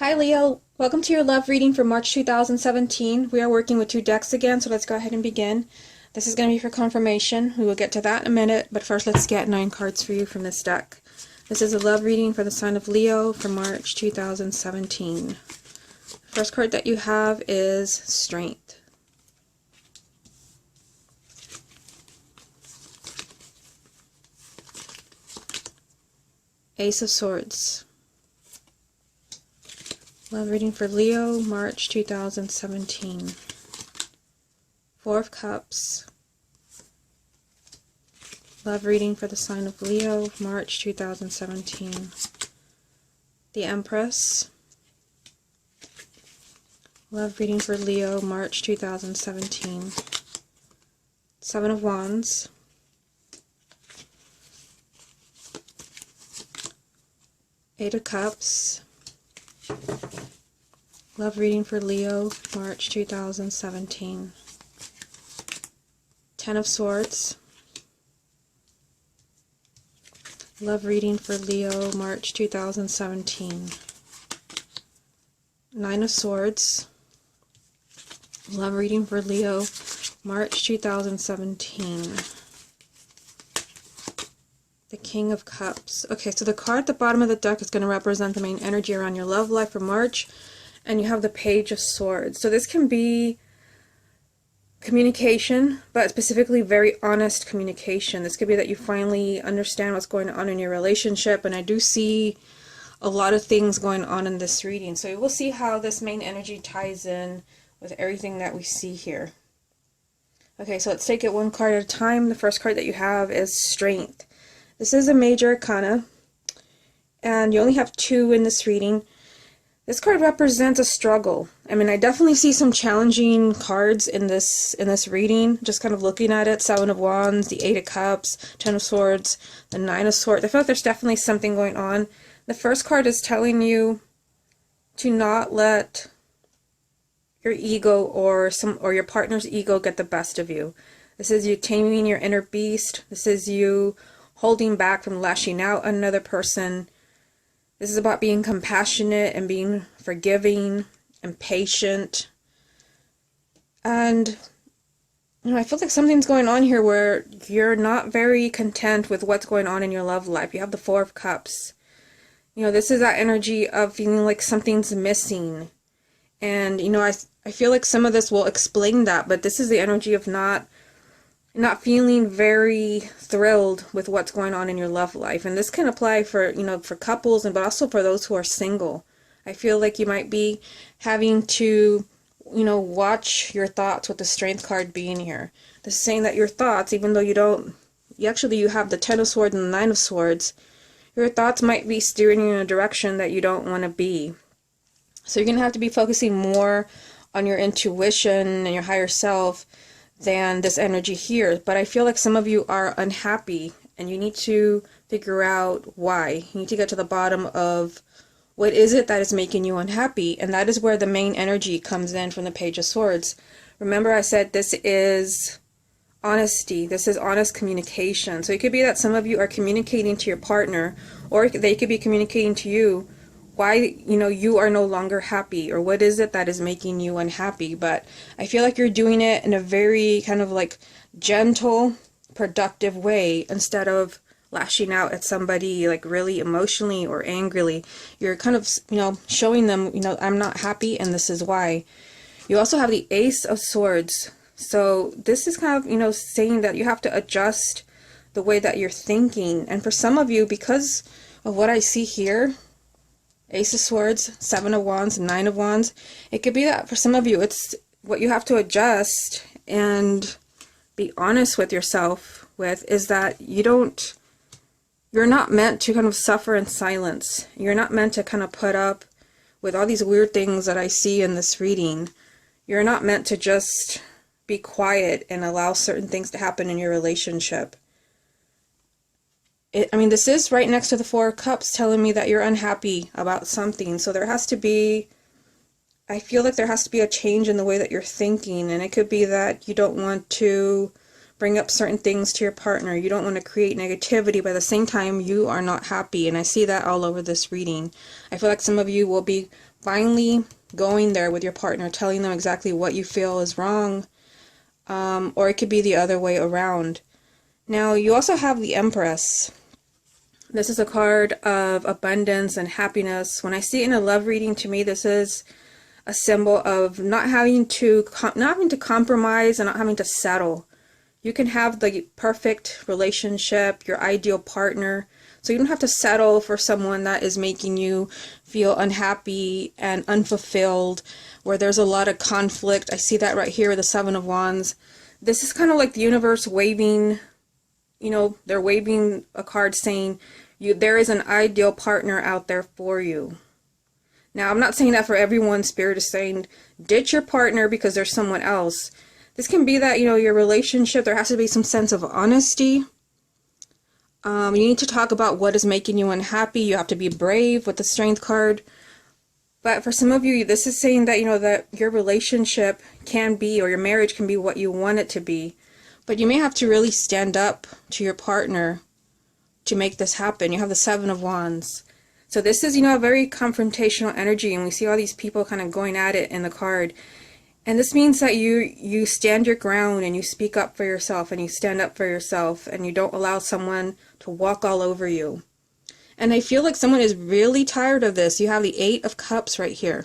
Hi Leo, welcome to your love reading for March 2017. We are working with two decks again, so let's go ahead and begin. This is going to be for confirmation. We will get to that in a minute, but first let's get 9 cards for you from this deck. This is a love reading for the sign of Leo for March 2017. First card that you have is Strength. Ace of Swords. Love reading for Leo, March 2017. Four of Cups. Love reading for the sign of Leo, March 2017. The Empress. Love reading for Leo, March 2017. Seven of Wands. Eight of Cups. Love reading for Leo, March 2017. Ten of Swords. Love reading for Leo, March 2017. Nine of Swords. Love reading for Leo, March 2017. The King of Cups. Okay, so the card at the bottom of the deck is going to represent the main energy around your love life for March. And you have the Page of Swords. So this can be communication, but specifically very honest communication. This could be that you finally understand what's going on in your relationship. And I do see a lot of things going on in this reading. So we'll see how this main energy ties in with everything that we see here. Okay, so let's take it one card at a time. The first card that you have is Strength. This is a major arcana, and you only have 2 in this reading. This card represents a struggle. I mean, I definitely see some challenging cards in this reading, just kind of looking at it. Seven of Wands, the Eight of Cups, Ten of Swords, the Nine of Swords. I feel like there's definitely something going on. The first card is telling you to not let your ego or your partner's ego get the best of you. This is you taming your inner beast. This is you holding back from lashing out at another person. This is about being compassionate and being forgiving and patient. And, I feel like something's going on here where you're not very content with what's going on in your love life. You have the Four of Cups. This is that energy of feeling like something's missing. And, I feel like some of this will explain that, but this is the energy of not feeling very thrilled with what's going on in your love life. And this can apply for, for couples, but also for those who are single. I feel like you might be having to, watch your thoughts with the Strength card being here. This is saying that your thoughts, even though you have the Ten of Swords and the Nine of Swords, your thoughts might be steering you in a direction that you don't want to be. So you're going to have to be focusing more on your intuition and your higher self than this energy here. But I feel like some of you are unhappy and you need to figure out why. You need to get to the bottom of what is it that is making you unhappy, and that is where the main energy comes in from the Page of Swords. Remember I said this is honesty. This is honest communication. So it could be that some of you are communicating to your partner, or they could be communicating to you why you are no longer happy, or what is it that is making you unhappy. But I feel like you're doing it in a very kind of like gentle, productive way, instead of lashing out at somebody like really emotionally or angrily. You're kind of showing them, I'm not happy and this is why. You also have the Ace of Swords. So this is kind of saying that you have to adjust the way that you're thinking. And for some of you, because of what I see here, Ace of Swords, Seven of Wands, Nine of Wands, it could be that for some of you, it's what you have to adjust and be honest with yourself with is that you're not meant to kind of suffer in silence. You're not meant to kind of put up with all these weird things that I see in this reading. You're not meant to just be quiet and allow certain things to happen in your relationship. This is right next to the Four of Cups telling me that you're unhappy about something. So I feel like there has to be a change in the way that you're thinking. And it could be that you don't want to bring up certain things to your partner. You don't want to create negativity, but at the same time, you are not happy. And I see that all over this reading. I feel like some of you will be finally going there with your partner, telling them exactly what you feel is wrong. Or it could be the other way around. Now, you also have the Empress. This is a card of abundance and happiness. When I see it in a love reading, to me, this is a symbol of not having to compromise and not having to settle. You can have the perfect relationship, your ideal partner, so you don't have to settle for someone that is making you feel unhappy and unfulfilled, where there's a lot of conflict. I see that right here with the Seven of Wands. This is kind of like the universe waving, they're waving a card saying there is an ideal partner out there for you. Now, I'm not saying that for everyone. Spirit is saying ditch your partner because there's someone else. This can be that, your relationship, there has to be some sense of honesty. You need to talk about what is making you unhappy. You have to be brave with the Strength card. But for some of you, this is saying that, that your relationship can be, or your marriage can be what you want it to be. But you may have to really stand up to your partner to make this happen. You have the Seven of Wands. So this is, a very confrontational energy, and we see all these people kind of going at it in the card. And this means that you stand your ground and you speak up for yourself and you stand up for yourself and you don't allow someone to walk all over you. And I feel like someone is really tired of this. You have the Eight of Cups right here.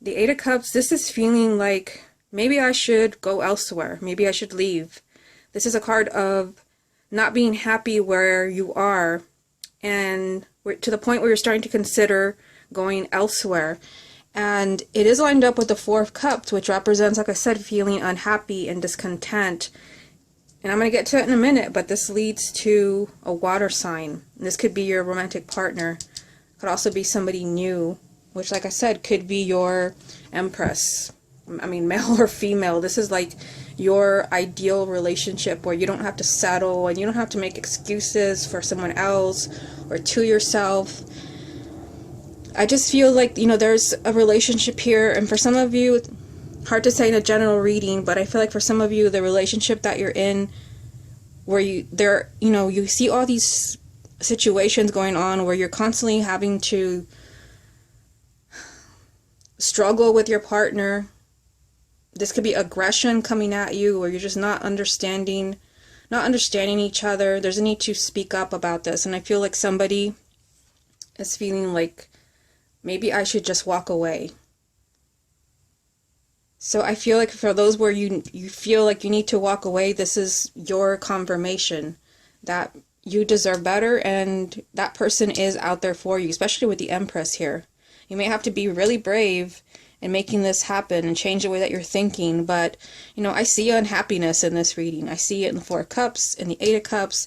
The Eight of Cups, this is feeling like maybe I should go elsewhere. Maybe I should leave. This is a card of not being happy where you are, and to the point where you're starting to consider going elsewhere. And it is lined up with the Four of Cups, which represents, like I said, feeling unhappy and discontent. And I'm going to get to it in a minute, but this leads to a water sign. This could be your romantic partner. Could also be somebody new, which, like I said, could be your Empress. I mean, male or female. This is like your ideal relationship where you don't have to settle and you don't have to make excuses for someone else or to yourself. I just feel like, there's a relationship here, and for some of you, hard to say in a general reading, but I feel like for some of you, the relationship that you're in, where you see all these situations going on where you're constantly having to struggle with your partner. This could be aggression coming at you, or you're just not understanding each other. There's a need to speak up about this, and I feel like somebody is feeling like maybe I should just walk away. So I feel like for those where you feel like you need to walk away, this is your confirmation that you deserve better, and that person is out there for you, especially with the Empress here. You may have to be really brave in making this happen and change the way that you're thinking, but, I see unhappiness in this reading. I see it in the Four of Cups, in the Eight of Cups,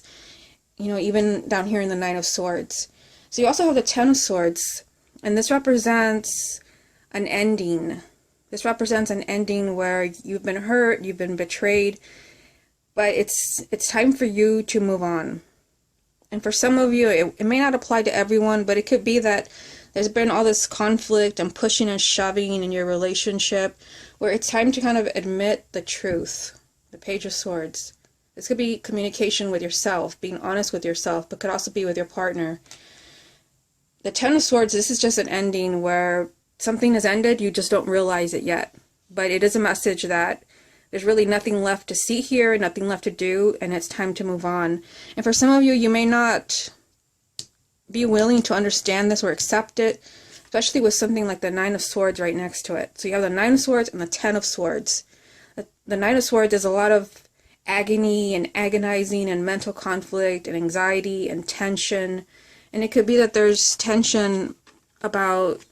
even down here in the Nine of Swords. So you also have the Ten of Swords, and this represents an ending. This represents an ending where you've been hurt, you've been betrayed, but it's time for you to move on. And for some of you, it may not apply to everyone, but it could be that there's been all this conflict and pushing and shoving in your relationship where it's time to kind of admit the truth. The Page of Swords. This could be communication with yourself, being honest with yourself, but could also be with your partner. The Ten of Swords, this is just an ending where something has ended, you just don't realize it yet. But it is a message that there's really nothing left to see here, nothing left to do, and it's time to move on. And for some of you, you may not be willing to understand this or accept it, especially with something like the Nine of Swords right next to it. So you have the Nine of Swords and the Ten of Swords. The Nine of Swords is a lot of agony and agonizing and mental conflict and anxiety and tension. And it could be that there's tension about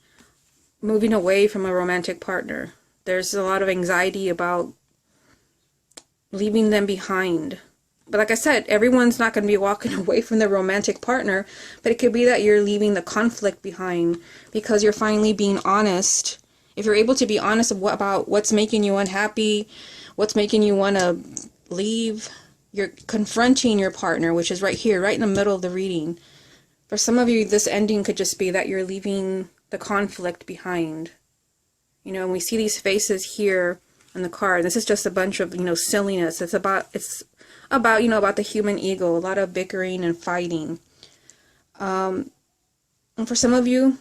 moving away from a romantic partner. There's a lot of anxiety about leaving them behind. But like I said, everyone's not going to be walking away from their romantic partner, but it could be that you're leaving the conflict behind because you're finally being honest. If you're able to be honest about what's making you unhappy, what's making you want to leave, you're confronting your partner, which is right here, right in the middle of the reading. For some of you, this ending could just be that you're leaving the conflict behind. And we see these faces here in the card. This is just a bunch of, silliness. It's about, about the human ego, a lot of bickering and fighting. And for some of you,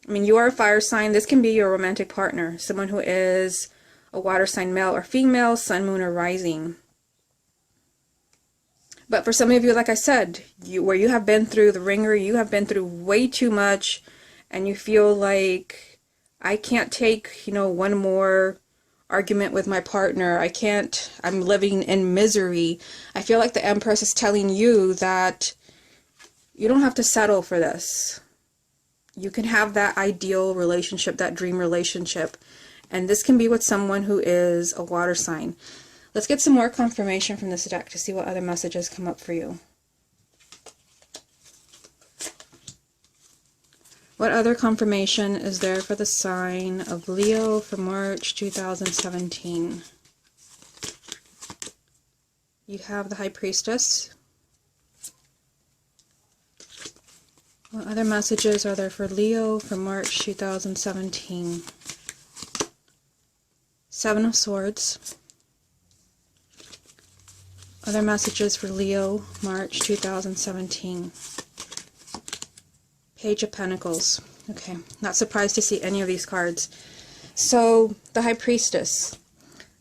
I mean, you are a fire sign. This can be your romantic partner, someone who is a water sign, male or female, sun, moon, or rising. But for some of you, like I said, where you have been through the ringer, you have been through way too much, and you feel like, I can't take, one more argument with my partner. I'm living in misery. I feel like the Empress is telling you that you don't have to settle for this. You can have that ideal relationship, that dream relationship. And this can be with someone who is a water sign. Let's get some more confirmation from this deck to see what other messages come up for you. What other confirmation is there for the sign of Leo for March 2017? You have the High Priestess. What other messages are there for Leo for March 2017? Seven of Swords. Other messages for Leo, March 2017. Page of Pentacles. Okay, not surprised to see any of these cards. So, the High Priestess.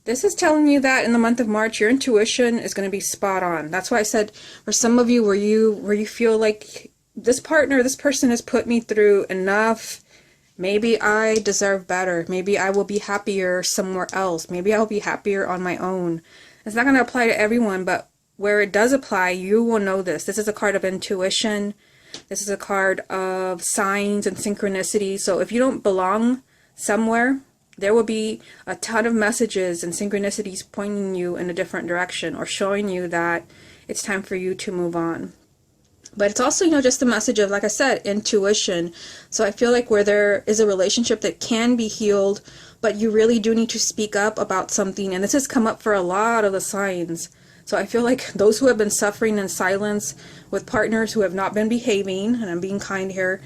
This is telling you that in the month of March, your intuition is going to be spot on. That's why I said, for some of you, where you feel like this person has put me through enough. Maybe I deserve better. Maybe I will be happier somewhere else. Maybe I'll be happier on my own. It's not going to apply to everyone, but where it does apply, you will know this. This is a card of intuition. This is a card of signs and synchronicity. So if you don't belong somewhere, there will be a ton of messages and synchronicities pointing you in a different direction or showing you that it's time for you to move on. But it's also, just a message of, like I said, intuition. So I feel like where there is a relationship that can be healed, but you really do need to speak up about something. And this has come up for a lot of the signs. So I feel like those who have been suffering in silence with partners who have not been behaving, and I'm being kind here,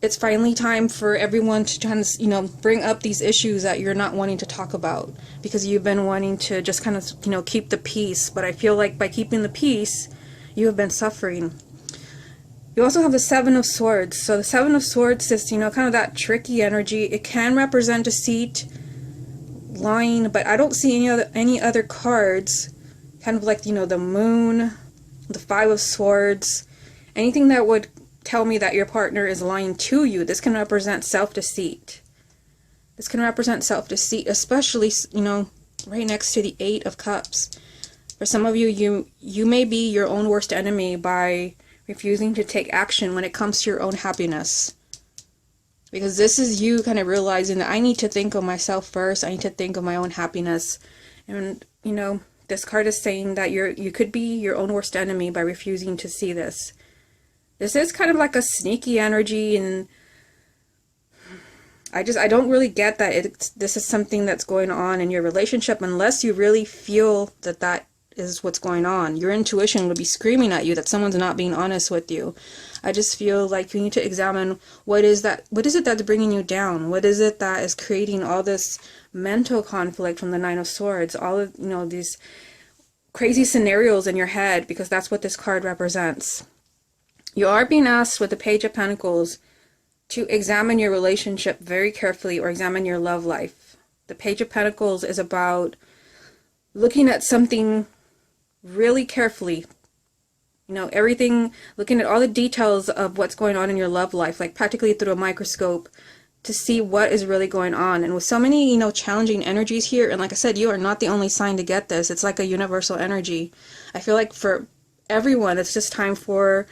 it's finally time for everyone to try and, bring up these issues that you're not wanting to talk about because you've been wanting to just kind of, keep the peace. But I feel like by keeping the peace, you have been suffering. You also have the Seven of Swords. So the Seven of Swords is, kind of that tricky energy. It can represent deceit, lying, but I don't see any other cards, kind of like, the Moon, the Five of Swords, anything that would tell me that your partner is lying to you. This can represent self-deceit. This can represent self-deceit, especially, right next to the Eight of Cups. For some of you, you may be your own worst enemy by refusing to take action when it comes to your own happiness. Because this is you kind of realizing that I need to think of myself first. I need to think of my own happiness. And, this card is saying that you could be your own worst enemy by refusing to see this. This is kind of like a sneaky energy, and I don't really get that this is something that's going on in your relationship unless you really feel that is what's going on. Your intuition would be screaming at you that someone's not being honest with you. I just feel like you need to examine what is it that's bringing you down? What is it that is creating all this mental conflict from the Nine of Swords? All of, these crazy scenarios in your head, because that's what this card represents. You are being asked with the Page of Pentacles to examine your relationship very carefully, or examine your love life. The Page of Pentacles is about looking at something really carefully, everything, looking at all the details of what's going on in your love life, like practically through a microscope, to see what is really going on. And with so many, challenging energies here, and like I said, you are not the only sign to get this. It's like a universal energy. I feel like for everyone, it's just time for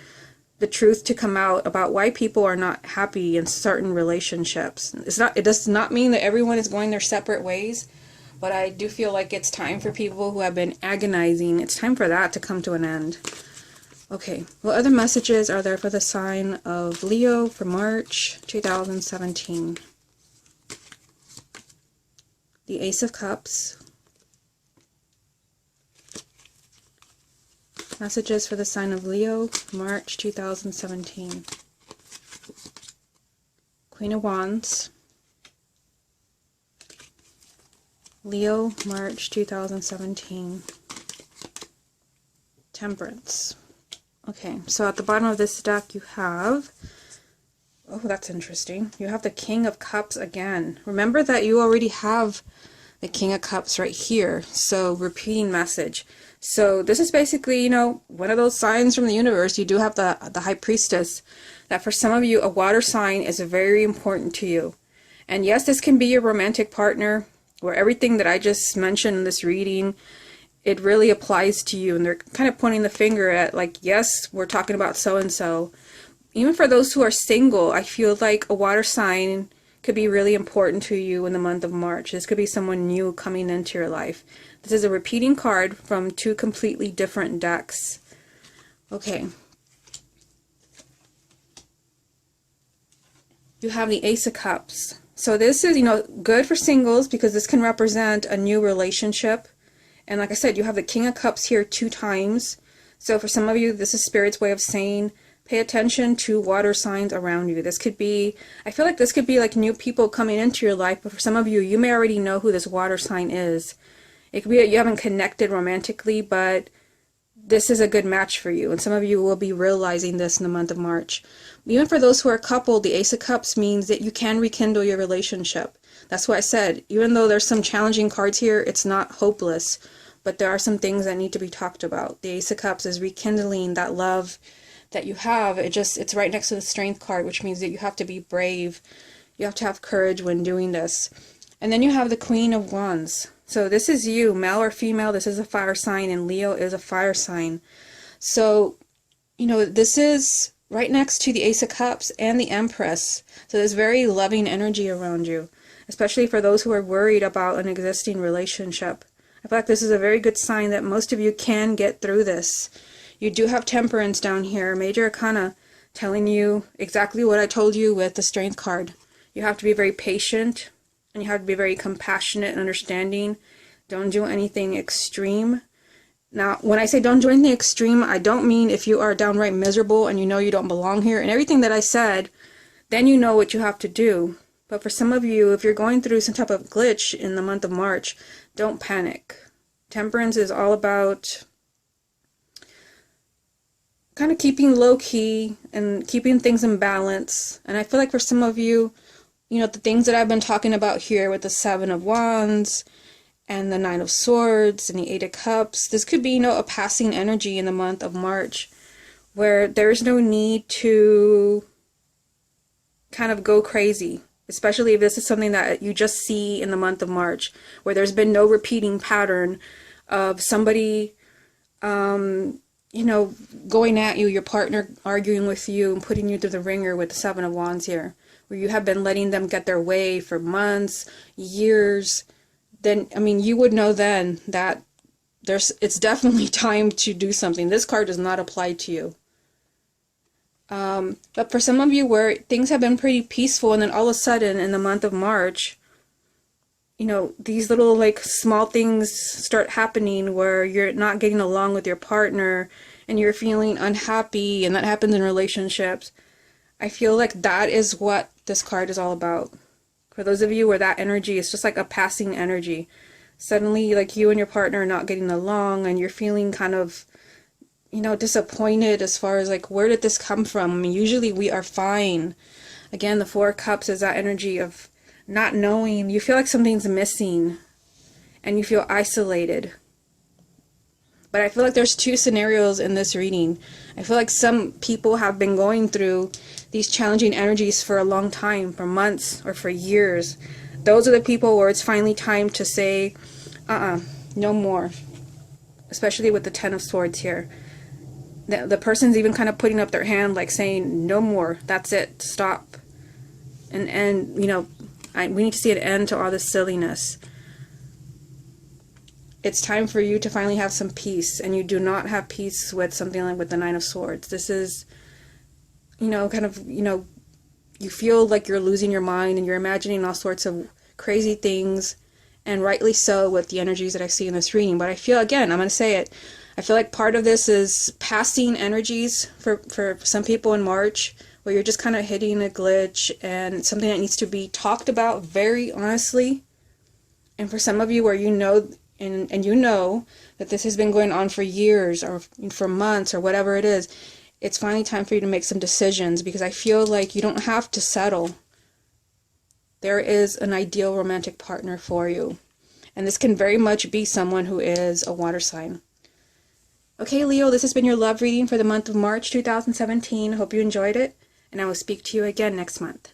the truth to come out about why people are not happy in certain relationships. It does not mean that everyone is going their separate ways, but I do feel like it's time for people who have been agonizing. It's time for that to come to an end. Okay, what other messages are there for the sign of Leo for March 2017? The Ace of Cups. Messages for the sign of Leo, March 2017. Queen of Wands. Leo, March 2017. Temperance. Okay, so at the bottom of this deck you have, oh, that's interesting. You have the King of Cups again. Remember that you already have the King of Cups right here. So repeating message. So this is basically, you know, one of those signs from the universe. You do have the High Priestess. That for some of you, a water sign is very important to you. And yes, this can be your romantic partner, where everything that I just mentioned in this reading, it really applies to you. And they're kind of pointing the finger at, like, yes, we're talking about so-and-so. Even for those who are single, I feel like a water sign could be really important to you in the month of March. This could be someone new coming into your life. This is a repeating card from two completely different decks. Okay. You have the Ace of Cups. So this is, you know, good for singles because this can represent a new relationship. And like I said, you have the King of Cups here 2 times. So for some of you, this is Spirit's way of saying, pay attention to water signs around you. This could be, I feel like this could be like new people coming into your life, but for some of you, you may already know who this water sign is. It could be that you haven't connected romantically, but this is a good match for you. And some of you will be realizing this in the month of March. Even for those who are coupled, the Ace of Cups means that you can rekindle your relationship. That's why I said, even though there's some challenging cards here, it's not hopeless, but there are some things that need to be talked about. The Ace of Cups is rekindling that love that you have. It's right next to the Strength card, which means that you have to be brave. You have to have courage when doing this. And then you have the Queen of Wands. So this is you, male or female. This is a fire sign, and Leo is a fire sign. So, you know, this is right next to the Ace of Cups and the Empress. So there's very loving energy around you, especially for those who are worried about an existing relationship. I feel like this is a very good sign that most of you can get through this. You do have Temperance down here, Major Arcana, telling you exactly what I told you with the Strength card. You have to be very patient, and you have to be very compassionate and understanding. Don't do anything extreme. Now, when I say don't do anything extreme, I don't mean if you are downright miserable and you know you don't belong here and everything that I said, then you know what you have to do. But for some of you, if you're going through some type of glitch in the month of March, don't panic. Temperance is all about kind of keeping low key and keeping things in balance. And I feel like for some of you, you know, the things that I've been talking about here with the 7 of Wands and the 9 of Swords and the 8 of Cups, this could be, you know, a passing energy in the month of March where there's no need to kind of go crazy, especially if this is something that you just see in the month of March, where there's been no repeating pattern of somebody, you know, going at you, your partner arguing with you and putting you through the ringer with the 7 of Wands here, where you have been letting them get their way for months, years. Then, I mean, you would know then that it's definitely time to do something. This card does not apply to you. But for some of you where things have been pretty peaceful and then all of a sudden in the month of March, you know, these little like small things start happening where you're not getting along with your partner and you're feeling unhappy, and that happens in relationships. I feel like that is what this card is all about. For those of you where that energy is just like a passing energy, suddenly like you and your partner are not getting along and you're feeling kind of, you know, disappointed as far as like, where did this come from? I mean, usually we are fine. Again, the 4 of Cups is that energy of not knowing. You feel like something's missing and you feel isolated. But I feel like there's 2 scenarios in this reading. I feel like some people have been going through these challenging energies for a long time, for months or for years. Those are the people where it's finally time to say, no more. Especially with the 10 of Swords here. The person's even kind of putting up their hand like saying, no more, that's it, stop. And you know, we need to see an end to all this silliness. It's time for you to finally have some peace, and you do not have peace with something like with the 9 of Swords. This is, you know, kind of, you know, you feel like you're losing your mind and you're imagining all sorts of crazy things, and rightly so with the energies that I see in this reading. But I feel, again, I'm going to say it, I feel like part of this is passing energies for some people in March, where you're just kind of hitting a glitch and something that needs to be talked about very honestly. And for some of you where you know and you know that this has been going on for years or for months or whatever it is, it's finally time for you to make some decisions, because I feel like you don't have to settle. There is an ideal romantic partner for you. And this can very much be someone who is a water sign. Okay, Leo, this has been your love reading for the month of March 2017. Hope you enjoyed it, and I will speak to you again next month.